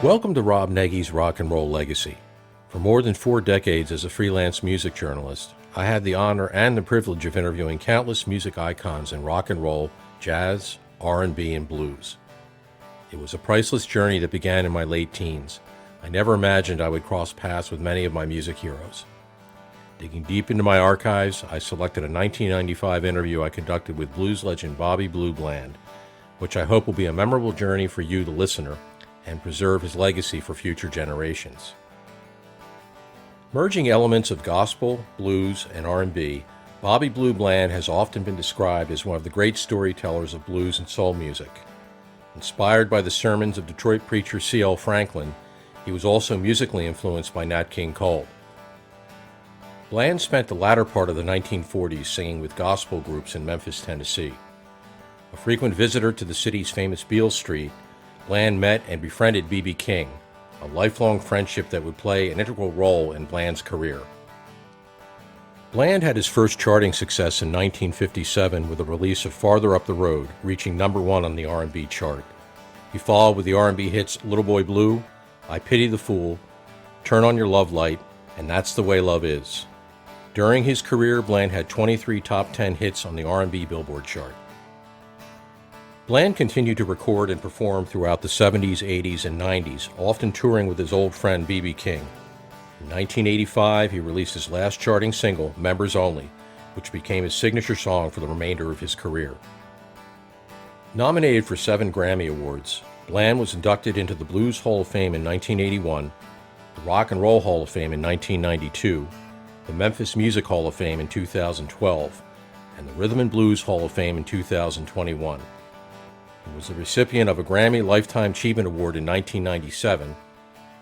Welcome to Rob Nagy's Rock and Roll Legacy. For more than 4 decades as a freelance music journalist, I had the honor and the privilege of interviewing countless music icons in rock and roll, jazz, R&B, and blues. It was a priceless journey that began in my late teens. I never imagined I would cross paths with many of my music heroes. Digging deep into my archives, I selected a 1995 interview I conducted with blues legend Bobby Blue Bland, which I hope will be a memorable journey for you, the listener, and preserve his legacy for future generations. Merging elements of gospel, blues, and R&B, Bobby Blue Bland has often been described as one of the great storytellers of blues and soul music. Inspired by the sermons of Detroit preacher C.L. Franklin, he was also musically influenced by Nat King Cole. Bland spent the latter part of the 1940s singing with gospel groups in Memphis, Tennessee. A frequent visitor to the city's famous Beale Street, Bland met and befriended B.B. King, a lifelong friendship that would play an integral role in Bland's career. Bland had his first charting success in 1957 with the release of Farther Up the Road, reaching number 1 on the R&B chart. He followed with the R&B hits Little Boy Blue, I Pity the Fool, Turn on Your Love Light, and That's the Way Love Is. During his career, Bland had 23 top 10 hits on the R&B Billboard chart. Bland continued to record and perform throughout the 70s, 80s, and 90s, often touring with his old friend B.B. King. In 1985, he released his last charting single, Members Only, which became his signature song for the remainder of his career. Nominated for 7 Grammy Awards, Bland was inducted into the Blues Hall of Fame in 1981, the Rock and Roll Hall of Fame in 1992, the Memphis Music Hall of Fame in 2012, and the Rhythm and Blues Hall of Fame in 2021. He was the recipient of a Grammy Lifetime Achievement Award in 1997.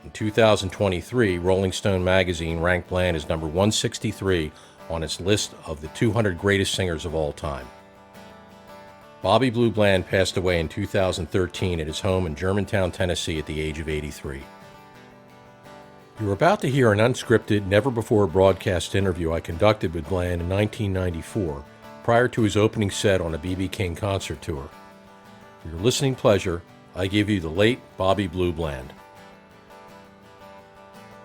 In 2023, Rolling Stone magazine ranked Bland as number 163 on its list of the 200 greatest singers of all time. Bobby Blue Bland passed away in 2013 at his home in Germantown, Tennessee at the age of 83. You're about to hear an unscripted, never-before-broadcast interview I conducted with Bland in 1994, prior to his opening set on a B.B. King concert tour. For your listening pleasure, I give you the late Bobby Blue Bland.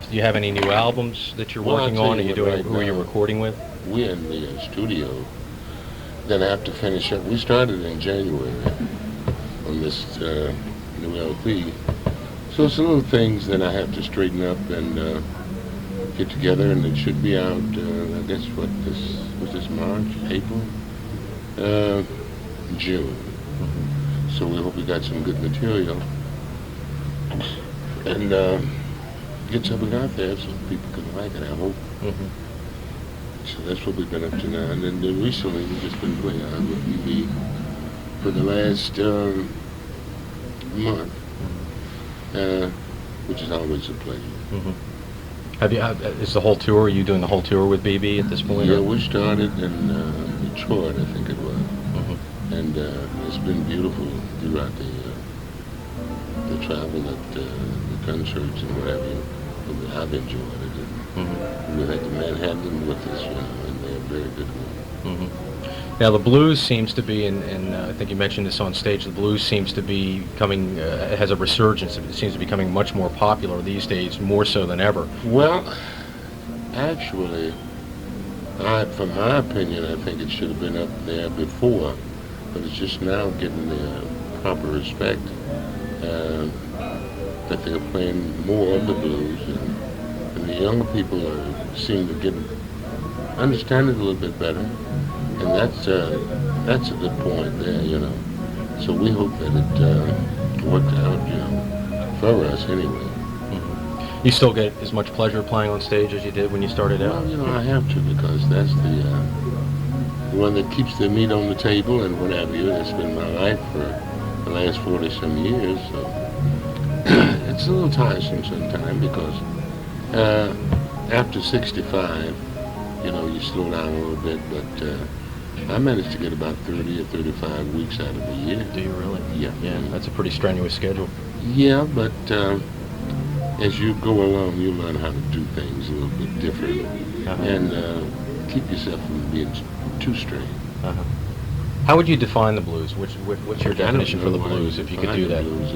Do you have any new albums that you're working on? Who are you recording with? We're in the studio. Then I have to finish up. We started in January on this new LP. So it's little things that I have to straighten up and get together, and it should be out, I guess, was this March, April? June. So we hope we got some good material and get something out there so people can like it, I hope. So that's what we've been up to now. And then recently we've just been playing on with BB for the last month, which is always a pleasure. Is the whole tour, are you doing the whole tour with BB at this point? Yeah, we started in Detroit, I think it was. And it's been beautiful throughout the travel, the concerts and whatever. I've enjoyed it. We had the Manhattan with us, and they're very good ones. Now the blues seems to be, and I think you mentioned this on stage, the blues seems to be coming, has a resurgence. It seems to be becoming much more popular these days, more so than ever. Well, actually, from my opinion, I think it should have been up there before. But it's just now getting the proper respect that they're playing more of the blues, and the younger people seem to understand it a little bit better, and that's a good point there, So we hope that it worked out, for us anyway. You still get as much pleasure playing on stage as you did when you started out? Well, I have to, because that's the one that keeps the meat on the table and what have you. It's been my life for the last 40-some years, so it's a little tiresome sometimes because after 65, you slow down a little bit, but I managed to get about 30 or 35 weeks out of a year. Do you really? Yeah. Yeah, that's a pretty strenuous schedule. Yeah, but as you go along, you learn how to do things a little bit different and keep yourself from being too strained. How would you define the blues? What's your definition for the blues, if you could do that? Blues,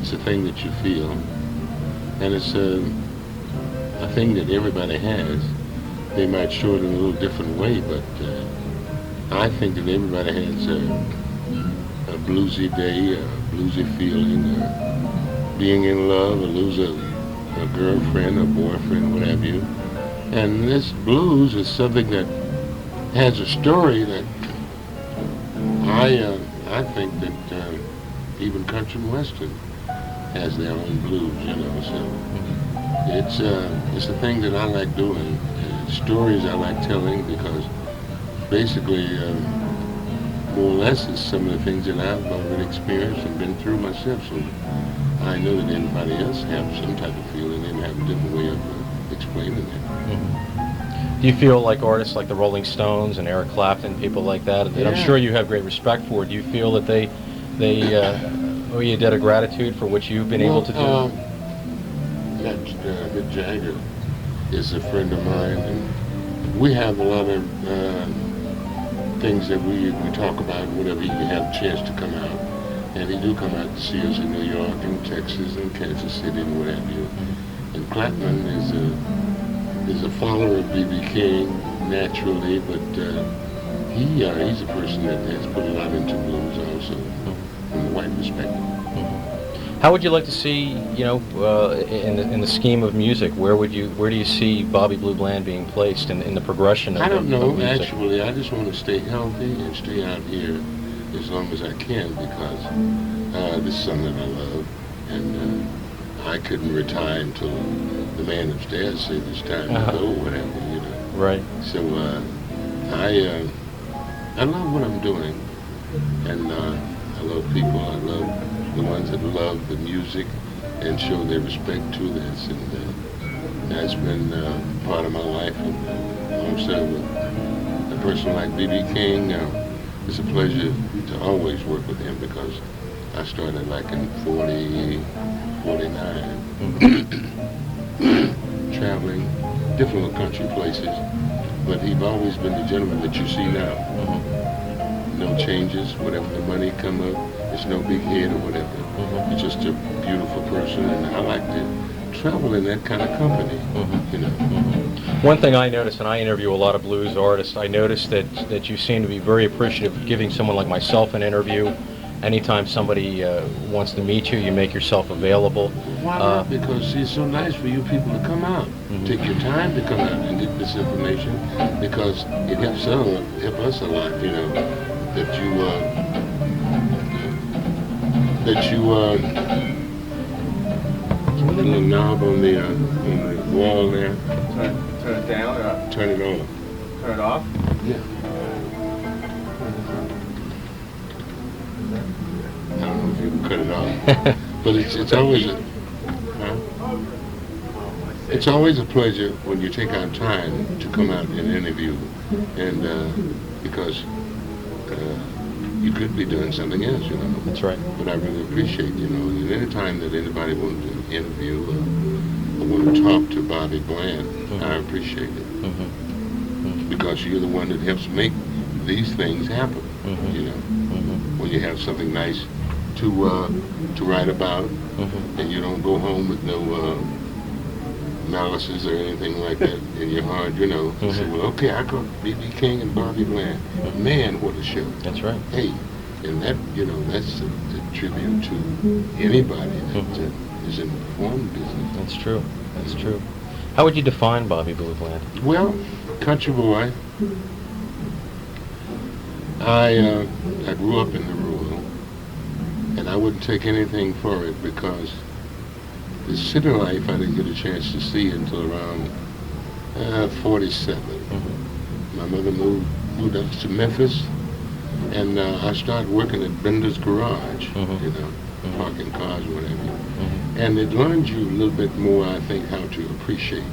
It's a thing that you feel, and it's a thing that everybody has. They might show it in a little different way, but I think that everybody has a bluesy day, a bluesy feeling, being in love, or lose a girlfriend, or boyfriend, what have you. And this blues is something that has a story that I think that even country and western has their own blues, you know. So it's a thing that I like doing. Stories I like telling because basically, more or less, it's some of the things that I've already experienced and been through myself. So I know that anybody else have some type of feeling and have a different way of explaining it. Mm-hmm. Do you feel like artists like the Rolling Stones and Eric Clapton, people like that, that I'm sure you have great respect for, do you feel that they owe you a debt of gratitude for what you've been able to do? Mick Jagger is a friend of mine, and we have a lot of things that we talk about whenever he have a chance to come out. And he do come out to see us in New York and Texas and Kansas City and what have you. And Clapton is a follower of B.B. King naturally, but he's a person that has put a lot into blues also from the white perspective. How would you like to see, in the scheme of music, where do you see Bobby Blue Bland being placed in the progression of I don't know, of music? actually. I just want to stay healthy and stay out here as long as I can because this is something that I love, and I couldn't retire until the man upstairs said it's time to go, or whatever, you know. Right. So I love what I'm doing, and I love people. I love the ones that love the music and show their respect to this, and that's been part of my life. And also with a person like B.B. King, it's a pleasure to always work with him because I started like in 49, traveling different little country places, but he's always been the gentleman that you see now. No changes, whatever the money come up, it's no big head or whatever. He's just a beautiful person, and I like to travel in that kind of company, you know. One thing I noticed, and I interview a lot of blues artists, I noticed that you seem to be very appreciative of giving someone like myself an interview. Anytime somebody wants to meet you, you make yourself available. Why not? Because it's so nice for you people to come out. Take your time to come out and get this information because it helps us a lot, you know, that you the little knob on the wall there. Turn it down or up? Turn it on. Turn it off? Yeah. I don't know if you can cut it off, but it's always a pleasure when you take out time to come out and interview, and because you could be doing something else, you know. That's right. But I really appreciate, you know, and any time that anybody wants to interview or want to talk to Bobby Bland, I appreciate it because you're the one that helps make these things happen, you know. When you have something nice to write about, and you don't go home with no malices or anything like that in your heart, you know. You say, well, okay, I got B.B. King and Bobby Bland. Man, what a show. That's right. Hey, and that, you know, that's a tribute to anybody that is in the performing business. That's true. That's true. How would you define Bobby Blue Bland? Well, country boy. I grew up in the rural, and I wouldn't take anything for it because the city life I didn't get a chance to see until around 47. My mother moved us to Memphis, and I started working at Bender's Garage, you know, parking cars or whatever. And it learned you a little bit more, I think, how to appreciate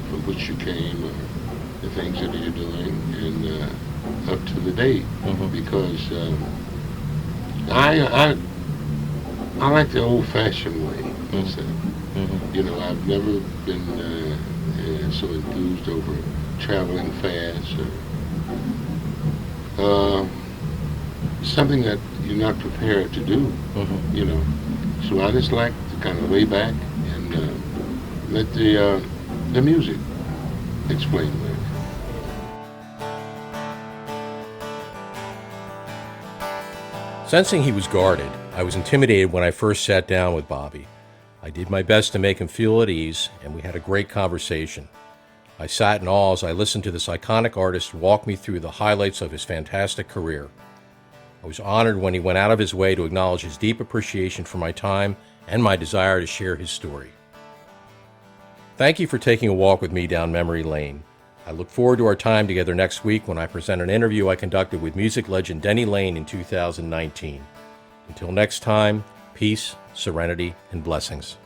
from which you came or the things that you're doing, and up to the day, because I like the old-fashioned way. You know, I've never been so enthused over traveling fast or something that you're not prepared to do. You know, So I just like to kind of lay back and let the music explain the lyrics. Sensing he was guarded, I was intimidated when I first sat down with Bobby. I did my best to make him feel at ease, and we had a great conversation. I sat in awe as I listened to this iconic artist walk me through the highlights of his fantastic career. I was honored when he went out of his way to acknowledge his deep appreciation for my time and my desire to share his story. Thank you for taking a walk with me down memory lane. I look forward to our time together next week when I present an interview I conducted with music legend Denny Laine in 2019. Until next time, peace, serenity, and blessings.